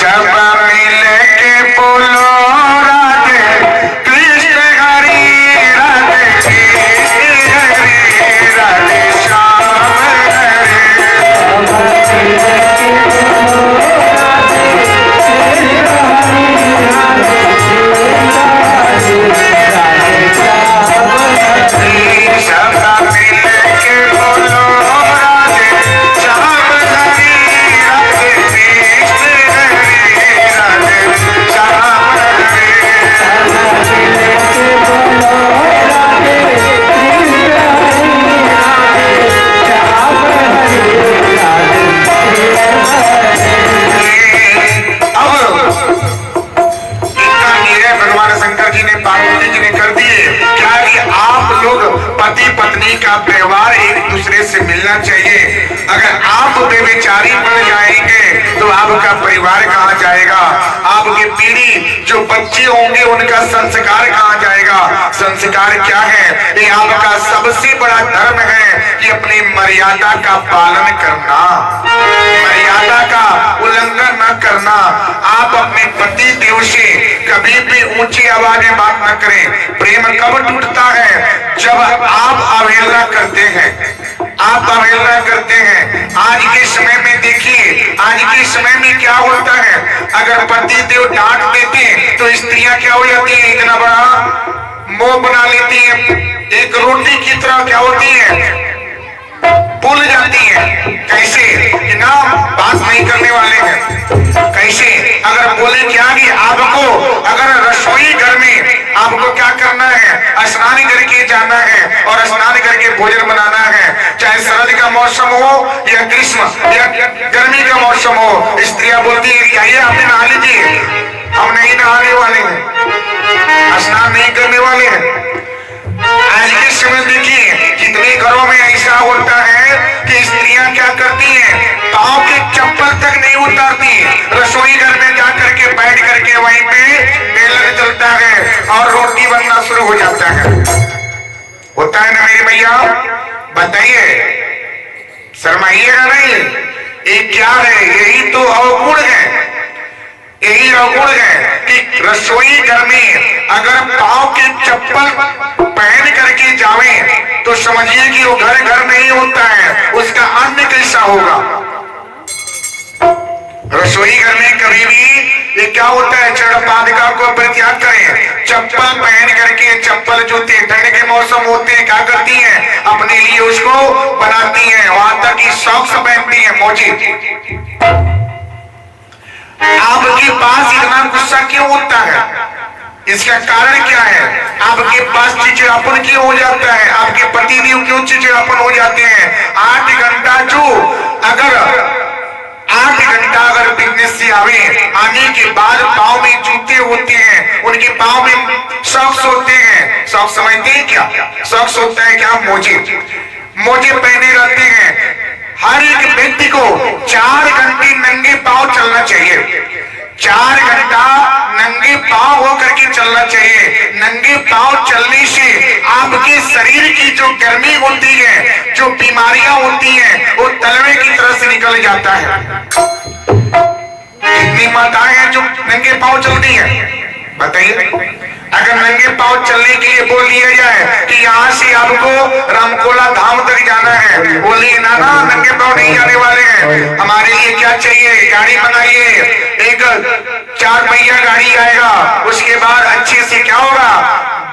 सब मिल के बोलो राधे कृष्ण हरि राधे राधे श्याम हरे। पति पत्नी का व्यवहार एक दूसरे से मिलना चाहिए। अगर आप बेविचारी बन जाएंगे तो आपका परिवार कहाँ जाएगा? आपकी पीढ़ी जो बच्चे होंगे उनका संस्कार कहाँ जाएगा? संस्कार क्या है? ये आपका सबसे बड़ा धर्म है कि अपनी मर्यादा का पालन करना, मर्यादा का उल्लंघन न करना। आप अपने पति देव से कभी भी ऊंची आवाज में बात न करें। प्रेम कब टूटता है? जब आप अवहेलना करते हैं, आप अवहेलना करते हैं। आज के समय में देखिए, आज के समय में क्या होता है, अगर पति देव डांट देते हैं तो स्त्रियां क्या हो जाती हैं, इतना बड़ा मोह बना लेती हैं, एक रोटी की तरह क्या होती है, भूल जाती है। कैसे? ना बात नहीं करने वाले हैं। कैसे? अगर बोले क्या कि आपको अगर रसोई घर में आपको क्या करना है, स्नान करके जाना है और स्नान करके भोजन बनाना है, चाहे शरद का मौसम हो या ग्रीष्म या गर्मी का मौसम हो, स्त्रियां बोलती है आइए आप नहा लीजिए। हम नहीं नहाने वाले हैं, स्नान नहीं करने वाले हैं। आज के समय देखिए कितने घरों में ऐसा होता है कि स्त्रियां क्या करती हैं, पांव के चप्पल तक नहीं उतारती, रसोई घर में जा करके बैठ करके वहीं पे बेलन चलता है और रोटी बनना शुरू हो जाता है। होता है ना मेरी भैया? बताइए, शर्माइएगा नहीं। ये क्या है? यही तो अवगुण है, यही अवगुण है कि रसोई घर में अगर पांव के चप्पल पहन करके जावे तो समझिए कि वो घर घर नहीं होता है, उसका अन्न कैसा होगा। रसोई घर में कभी भी ये क्या होता है, जड़ पादुका को परित्याग करें। चप्पल पहन करके, चप्पल जूते ठंड के मौसम होते हैं क्या करती हैं, अपने लिए उसको बनाती हैं, वहां तक की सॉक्स पहनती हैं, मोजे। आपके पास इतना गुस्सा क्यों होता है? इसका कारण क्या है? आपके पास चिड़चिड़ापन क्यों हो जाता है? आपके पति देव क्यों चिड़चिड़ापन हो जाते हैं? 8 घंटा जो अगर 8 घंटा अगर बिजनेस से आने के बाद पाँव में जूते होते हैं, उनके पाँव में सॉक्स होते हैं। सॉक्स समझते हैं क्या? सॉक्स होता है क्या? मोजे, मोजे पहने रहते हैं। हर एक व्यक्ति को 4 घंटे नंगे पांव चलना चाहिए। 4 घंटा नंगे पांव होकर के चलना चाहिए। नंगे पांव चलने से आपके शरीर की जो गर्मी होती है, जो बीमारियां होती हैं, वो तलवे की तरह से निकल जाता है। कितनी माताएं हैं जो नंगे पांव चलती हैं? बताइए। अगर नंगे पांव चलने के लिए बोल दिया जाए कि यहाँ से आपको रामकोला धाम तक जाना है, बोलिए ना ना, नंगे पांव नहीं जाने वाले हैं। हमारे लिए क्या चाहिए? गाड़ी बनाइए, एक 4 पहिया गाड़ी आएगा, उसके बाद अच्छे से क्या होगा,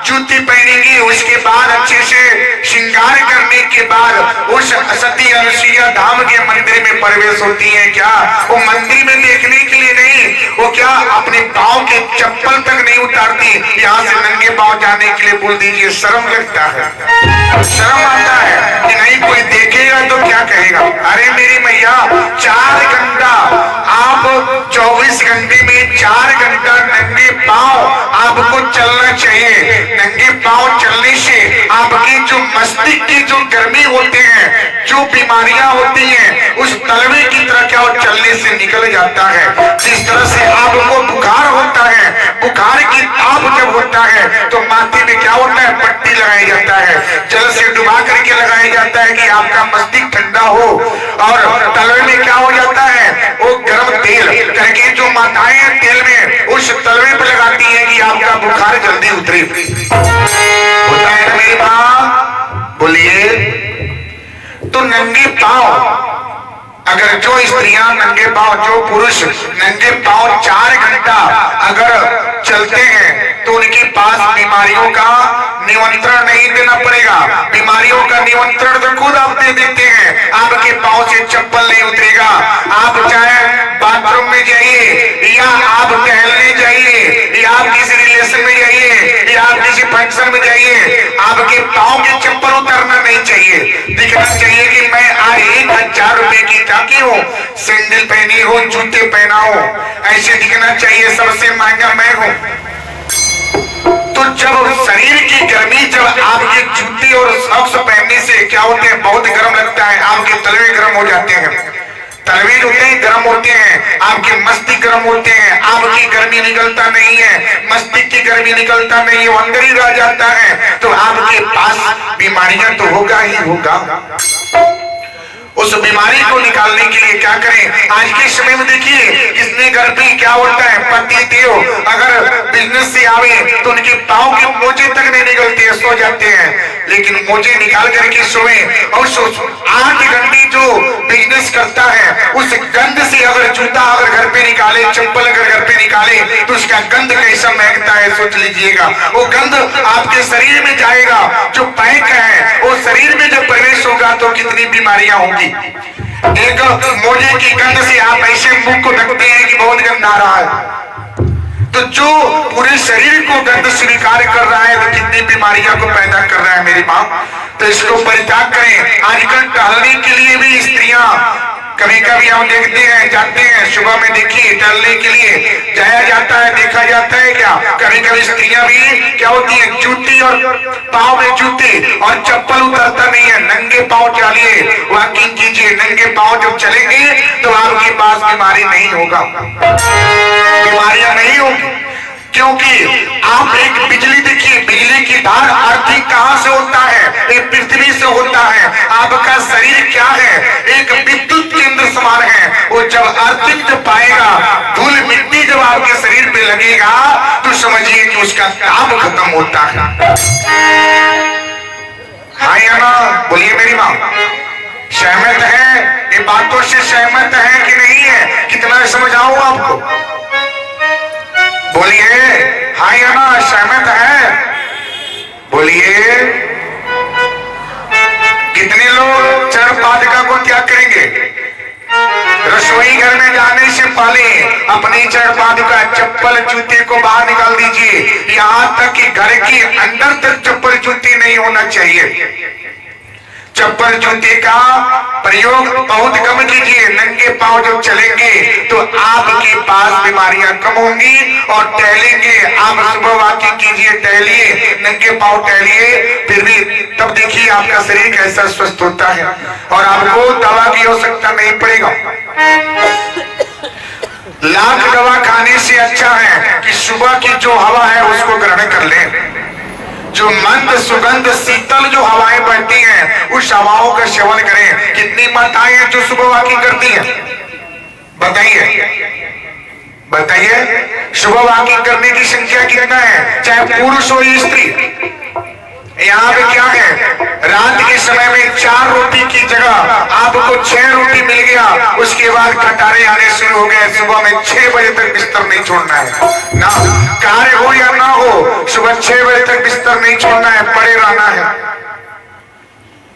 जूती पहनेंगी, उसके बाद अच्छे से श्रृंगार करने के बाद उस सती अनुसुईया धाम के मंदिर में प्रवेश होती है। क्या वो मंदिर में देखने के लिए नहीं, वो क्या अपने पांव के चप्पल तक नहीं उतारती, यहाँ से नंगे पांव जाने के लिए बोल दीजिए। शर्म लगता है, शर्म आता है कि नहीं कोई देखेगा तो क्या कहेगा। अरे मेरी मैया, 4 घंटा आप 24 घंटे में 4 घंटा नंगे पांव आपको चलना चाहिए। नंगे पांव चलने से आपकी जो मस्तिष्क की जो गर्मी होते हैं, जो बीमारियां होती हैं, उस तलवे की तरह क्या चलने से निकल जाता है। जिस तरह से आपको बुखार होता है, बुखार की ताप जब होता है तो माथे में क्या होता है, पट्टी लगाई जाता है, जल से डुबा करके लगाया जाता है कि आपका मस्तिष्क ठंडा हो। और तलवे में क्या हो जाता है, वो गर्म तेल की जो माताएं तेल में उस तलवे पर लगाती हैं कि आपका बुखार जल्दी उतरे। होता है ना मेरी माँ? बोलिए। तो नंगे पांव, अगर जो स्त्रियां नंगे पांव, जो पुरुष नंगे पांव 4 घंटा अगर चलते हैं तो उनके पास बीमारियों का नियंत्रण नहीं देना पड़ेगा। बीमारियों का नियंत्रण तो खुद आप दे देते हैं। आपके पांव से चप्पल नहीं उतरेगा। आप चाहे बाथरूम में जाइए या आप टहलने जाइए या आप किसी रिलेशन में जाइए या आप किसी फंक्शन में जाइए, आपके पांव के चप्पल उतरना नहीं चाहिए। दिखना चाहिए कि मैं आज 1000 रुपए की टाकी हूँ, सैंडल पहनी हो, जूते पहना हो, ऐसे दिखना चाहिए। सबसे महंगा मैं हूँ। तो जब शरीर की गर्मी, जब आपके जूते और सॉक्स पहनने से क्या होते हैं, बहुत गर्म लगता है, आपके तलवे गर्म हो जाते हैं, तलवे होते हैं गर्म होते हैं, आपके मस्तिष्क गर्म होते हैं, आपकी गर्मी निकलता नहीं है, मस्तिष्क की गर्मी निकलता नहीं है, वो अंदर ही रह जाता है, तो आपके पास बीमारियां तो होगा ही होगा। उस बीमारी को निकालने के लिए क्या करें? आज के समय में देखिए कितने घर पे क्या होता है, पति देव अगर बिजनेस से आवे तो उनके पांव के मोजे तक नहीं निकलते हैं, सो जाते हैं, लेकिन मोजे निकाल करके सोए और 8 घंटे जो बिजनेस करता है उस गंध से अगर जूता अगर घर पे निकाले, चप्पल अगर घर पे निकाले तो उसका गंध कैसा महकता है सोच लीजिएगा। वो गंध आपके शरीर में जाएगा, जो पैक है वो शरीर में जब प्रवेश होगा तो कितनी बीमारियां होंगी। एक मोजे की गंध से आप ऐसे मुंह को ढकते हैं कि बहुत गंध आ रहा है, तो जो पूरे शरीर को गंध स्वीकार कर रहा है तो कितनी बीमारियों को पैदा कर रहा है मेरी माँ। तो इसको परित्याग करें। आजकल टहलने के लिए भी स्त्रियां कभी कभी हम देखते हैं, जाते हैं, सुबह में देखिए टहलने के लिए जाया जाता है, देखा जाता है क्या कभी कभी स्त्रियां भी क्या होती है, जूती और पाँव में जूते और चप्पल उतरता नहीं है, नंगे पाँव चलिए, वॉकिंग कीजिए, नंगे पाँव जब चलेंगे तो आपके पास बीमारी नहीं होगा, बीमारियां नहीं होगी। क्योंकि आप एक बिजली देखिए, बिजली की तार अर्थिंग कहां से होता है? एक पृथ्वी से होता है। आपका शरीर क्या है? एक विद्युत केंद्र समान है। वो जब अर्थिंग जब पाएगा, धूल मिट्टी जब आपके शरीर पे लगेगा तो समझिए कि उसका काम खत्म होता है। हाँ या ना? बोलिए मेरी माँ, सहमत है? ये बातों से सहमत है कि नहीं है? कितना समझाऊं आपको? बोलिए हाँ या ना, सहमत है? बोलिए। कितने लोग चर पादुका को त्याग करेंगे? रसोई घर में जाने से पहले अपनी चर पादुका, चप्पल जूते को बाहर निकाल दीजिए। यहाँ तक कि घर के अंदर तक चप्पल जूते नहीं होना चाहिए। चप्पल जूते का प्रयोग बहुत कम कीजिए। नंगे पांव जब चलेंगे तो आपके पास बीमारियां कम होंगी। और टहलेंगे, आप सुबह वॉकिंग कीजिए, टहलिए, नंगे पांव टहलिए, फिर भी तब देखिए आपका शरीर कैसा स्वस्थ होता है और आपको दवा की आवश्यकता नहीं पड़ेगा। लाख दवा खाने से अच्छा है कि सुबह की जो हवा है उसको ग्रहण कर लें। जो मंद सुगंध शीतल जो हवाएं बहती हैं उस हवाओं का सेवन करें। कितनी माताएं हैं जो सुबह वॉकिंग करती हैं? बताइए बताइए, सुबह वॉकिंग करने की संख्या कितना है? चाहे पुरुष हो या स्त्री। यहाँ पे क्या है, रात के समय में 4 रोटी की जगह आपको 6 रोटी मिल गया, उसके बाद खटारे आने शुरू हो गए। सुबह में 6 बजे तक बिस्तर नहीं छोड़ना है ना, कार्य हो या ना हो, सुबह 6 बजे तक बिस्तर नहीं छोड़ना है, पड़े रहना है,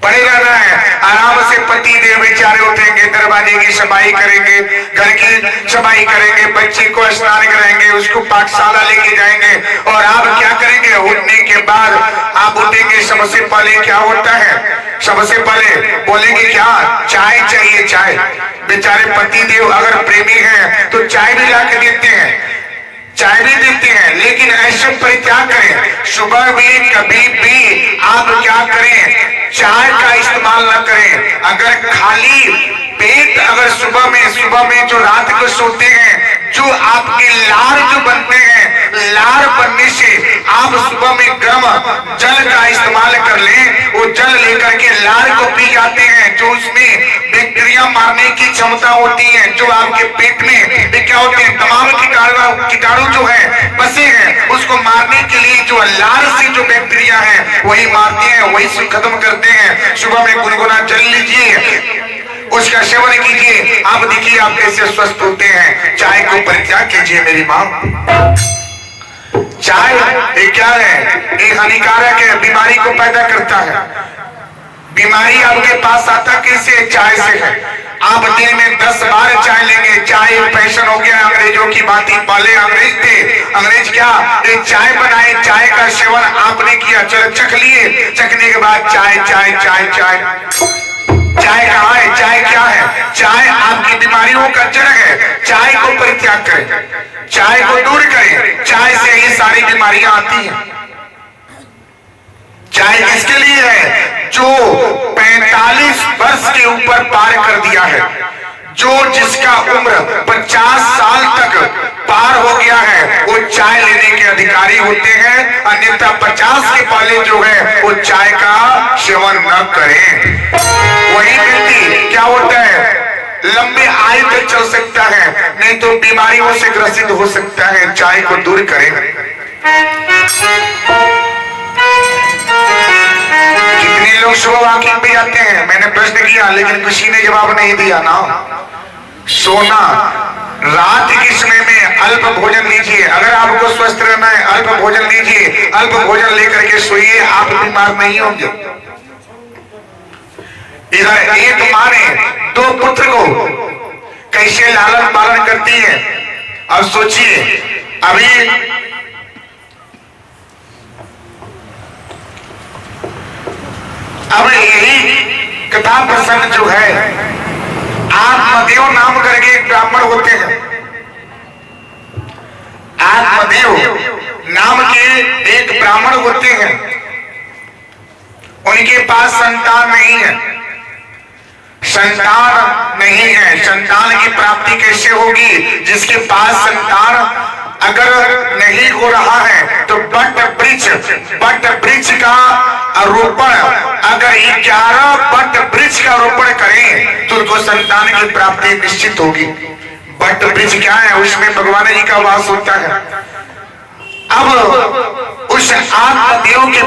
पड़े रहना है। आराम से पति देव बेचारे उठेंगे, दरवाजे की सफाई करेंगे, घर की सफाई करेंगे, बच्चे को स्नान कराएंगे, उसको पाठशाला लेके जाएंगे और आप क्या करेंगे? उठने के बाद आप उठेंगे, सबसे पहले क्या होता है? सबसे पहले बोलेंगे क्या? चाय चाहिए, चाय। बेचारे पति देव अगर प्रेमी हैं तो चाय भी ला के देते हैं, चाय भी देते हैं, लेकिन ऐसे परित्याग करें। सुबह भी कभी भी आप क्या करें? चाय का इस्तेमाल न करें। अगर खाली पेट अगर सुबह में जो रात को सोते हैं, जो आपके लार जो बनते हैं, लार बनने से आप सुबह में गर्म जल का इस्तेमाल कर लें, वो जल लेकर के लार को पी जाते हैं, जो उसमें बैक्टीरिया मारने की क्षमता होती है, जो आपके पेट में क्या होते हैं, तमाम कीटाणु जो है बसे हैं, उसको मारने के लिए जो लार से जो बैक्टीरिया है वही मारते हैं, वही खत्म करते हैं। सुबह में गुनगुना जल लीजिए, उसका सेवन कीजिए, आप देखिए आप कैसे स्वस्थ होते हैं। चाय को परित्याग कीजिए मेरी माँ। चाय एक क्या है, एक हानिकारक है, बीमारी को पैदा करता है। बीमारी आपके पास आता कैसे, चाय से है। आप दिन में 10 बार चाय लेंगे, चाय फैशन हो गया अंग्रेजों की बातें। पहले अंग्रेज थे, अंग्रेज क्या एक चाय बनाए, चाय का सेवन आपने किया, चलो चख लिए, चखने के बाद चाय चाय चाय चाय। चाय कहाँ है, चाय क्या है, चाय आपकी बीमारियों का जड़ है। चाय को परित्याग करें, चाय को दूर करें, चाय से ही सारी बीमारियां आती हैं। चाय किसके लिए है, जो 45 वर्ष के ऊपर पार कर दिया है, जो जिसका उम्र 50 साल तक पार हो गया है, वो चाय लेने के अधिकारी होते हैं। अन्यथा 50 के पहले जो है वो चाय का सेवन न करें। वही व्यक्ति क्या होता है, लंबे आयु तक चल सकता है, नहीं तो बीमारियों से ग्रसित हो सकता है। चाय को दूर करें। कितने लोग सुबह वॉकिंग पे जाते हैं, मैंने प्रश्न किया लेकिन किसी ने जवाब नहीं दिया ना। सोना, रात के समय में अल्प भोजन लीजिए। अगर आपको स्वस्थ रहना है अल्प भोजन लीजिए, अल्प भोजन लेकर के सोइए, आप बीमार नहीं होंगे। इधर एक माँ ने 2 पुत्र को कैसे लालन पालन करती है। अब सोचिए, अभी अब यही कथा प्रसंग जो है, आत्मदेव नाम करके एक ब्राह्मण होते हैं। आत्मदेव नाम के एक ब्राह्मण होते हैं, उनके पास संतान नहीं है। संतान नहीं है, संतान की प्राप्ति कैसे होगी, जिसके पास संतान अगर नहीं हो रहा है तो बट वृक्ष का रोपण, अगर 11 बट वृक्ष का रोपण करें तो उनको संतान की प्राप्ति निश्चित होगी। बट वृक्ष क्या है, उसमें भगवान जी का वास होता है। अब उस आत्मदेव के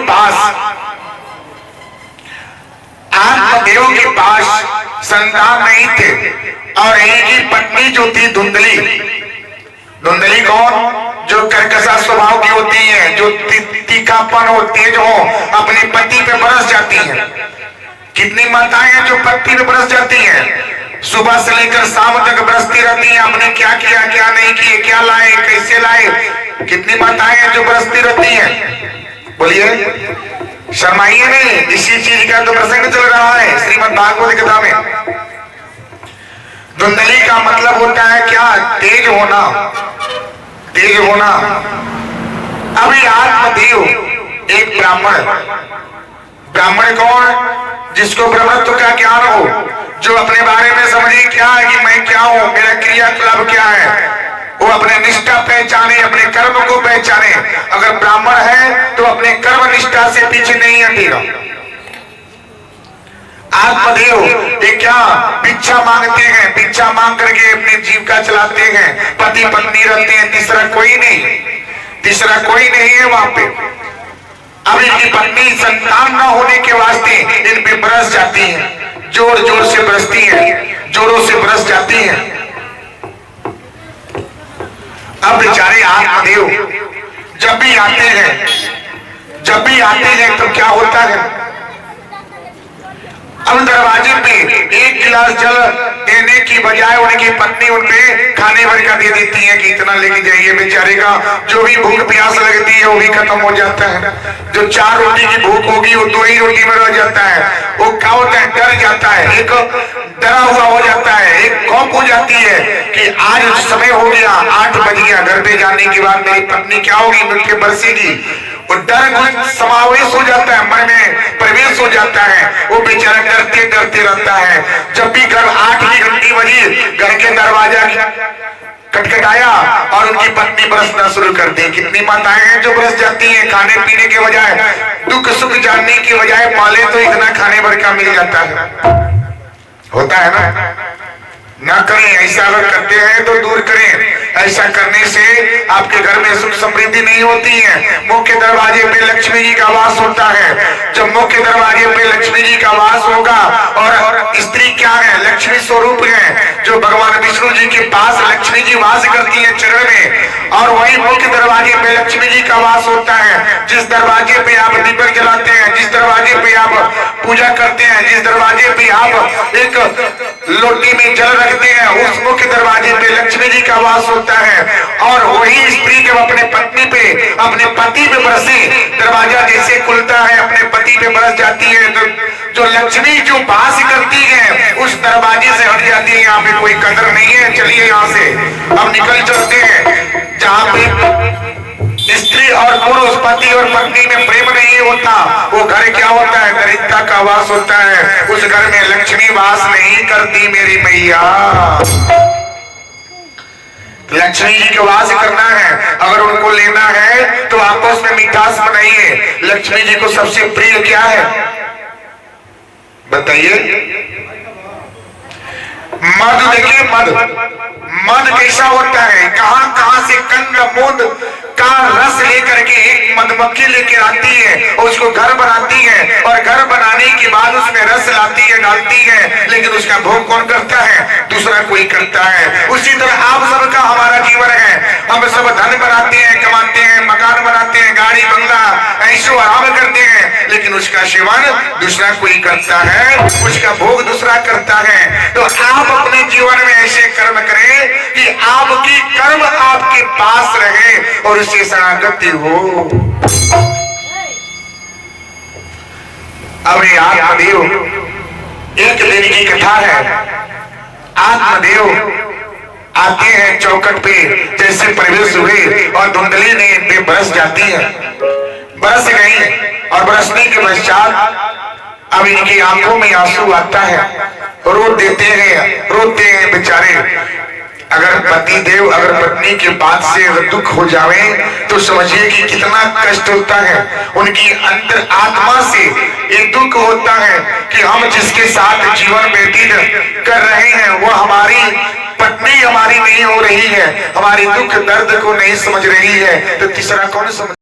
पास संतान नहीं थे, और इनकी पत्नी जो थी धुंधली कौन, जो कर्कशा स्वभाव की होती है, जो तीखापन होती है, जो अपने पति पे बरस जाती है। कितनी माताएं हैं जो पति पे बरस जाती हैं, सुबह से लेकर शाम तक बरसती रहती हैं, आपने क्या किया क्या नहीं किए, क्या लाए कैसे लाए। कितनी माताएं हैं जो बरसती रहती हैं, बोलिए, शर्माइए नहीं, इसी चीज का तो प्रसंग चल रहा है श्रीमद् भागवत कथा में। धुंधली का मतलब होता है क्या, तेज होना, तेज होना। अभी आत्मदेव एक ब्राह्मण कौन, जिसको ब्रह्मत्व का ज्ञान हो, जो अपने बारे में समझे क्या है कि मैं क्या हूं, मेरा क्रियाकलाप क्या है, वो अपने निष्ठा पहचाने, अपने कर्म को पहचाने। अगर ब्राह्मण है तो अपने कर्म निष्ठा से पीछे नहीं हटेगा। आत्मदेव ये क्या भिक्षा मांगते हैं, भिक्षा मांग करके अपनी जीविका चलाते हैं, पति पत्नी रहते हैं, तीसरा कोई नहीं है वहां पे। अब इनकी पत्नी संतान न होने के वास्ते इन पे बरस जाती है, जोर जोर से बरसती है, जोरों से बरस जाती है। अब बेचारे आत्मदेव जब भी आते हैं तो क्या होता है, अब दरवाजे पे 1 गिलास जल देने की बजाय उनकी पत्नी उनपे खाने भर का दे देती है कि इतना लेके जाइए। बेचारे का जो भी भूख प्यास लगती है वो भी खत्म हो जाता है। जो 4 रोटी की भूख होगी वो 2 ही रोटी में रह जाता है। वो क्या होता है, डर जाता है, एक डरा हुआ हो जाता है, एक खौफ हो जाती है कि आज समय हो गया, 8 बज गया, घर पे जाने के बाद मेरी पत्नी क्या होगी, मुझ पे बरसेगी। वो डर समावेश हो जाता है, मन में प्रवेश हो जाता है। वो बेचारा डरते डरते रहता है। जब भी घर 8 की घंटी बजी, घर के दरवाजा कटकटाया और उनकी पत्नी बरसना शुरू कर दी। कितनी माताएं हैं जो बरस जाती हैं खाने पीने के बजाय, दुख सुख जानने की बजाय पाले तो इतना खाने भर का मिल जाता है। होता है ना करें ऐसा, अगर करते हैं तो दूर करें। ऐसा करने से आपके घर में सुख समृद्धि नहीं होती है। मुख्य दरवाजे पे लक्ष्मी जी का वास होता है। जब मुख्य दरवाजे पे लक्ष्मी जी का वास होगा, और स्त्री क्या है, लक्ष्मी स्वरूप है, जो भगवान विष्णु जी के पास लक्ष्मी जी वास करती है चरण में, और वही मुख्य दरवाजे पे लक्ष्मी जी का वास होता है। जिस दरवाजे पे आप दीपक जलाते हैं, जिस दरवाजे पे आप पूजा करते हैं, जिस दरवाजे पे आप एक लोटी में जल रखते हैं, उस मुख्य दरवाजे पे लक्ष्मी जी का वास होता है। और वही स्त्री जब अपने पत्नी पे, अपने पति पे बरसे, दरवाजा जैसे खुलता है अपने पति पे बरस जाती है, तो जो लक्ष्मी जो वास करती है उस दरवाजे से हट जाती है। यहाँ पे कोई कदर नहीं है, चलिए यहाँ से अब निकल चलते हैं। जहाँ पे स्त्री और पुरुष, पति और पत्नी में प्रेम नहीं होता, वो घर क्या होता है, दरिद्रता का वास होता है। उस घर में लक्ष्मी वास नहीं करती मेरी मैया। लक्ष्मी जी के वास करना है, अगर उनको लेना है तो आपस में मिठास बनाइए। लक्ष्मी जी को सबसे प्रिय क्या है बताइए? मध। देखिए मध कैसा होता है, कहां कहां से कंद मूंद का रस लेकर के एक मधुमक्खी लेकर आती है, उसको घर बनाती है, और घर बनाने के बाद उसमें रस लाती है, डालती है, लेकिन उसका भोग कौन करता है? दूसरा कोई करता है। उसी तरह आप सबका हमारा जीवन है, हम सब धन बनाते हैं, कमाते हैं, मकान बनाते हैं, गाड़ी बंगला ऐशो आराम करते हैं, लेकिन उसका सेवन दूसरा कोई करता है, उसका भोग दूसरा करता है। तो आप अपने जीवन में ऐसे कर्म करें कि आपकी कर्म आपके पास रहे और उससे शरणागति हो। अब ये आत्मदेव, एक दिन की कथा है। आत्मदेव आते हैं चौखट पे, जैसे प्रवेश हुए और धुंधली ने बरस जाती है, बरस गई, और बरसने के पश्चात अब इनकी आंखों में आंसू आता है, रो देते हैं, रोते हैं बेचारे। अगर पति देव अगर पत्नी के बात से दुख हो जावे तो समझिए कि कितना कष्ट होता है। उनकी अंतर आत्मा से ये दुख होता है कि हम जिसके साथ जीवन व्यतीत कर रहे हैं वो हमारी पत्नी हमारी नहीं हो रही है, हमारी दुख दर्द को नहीं समझ रही है, तो तीसरा कौन समझ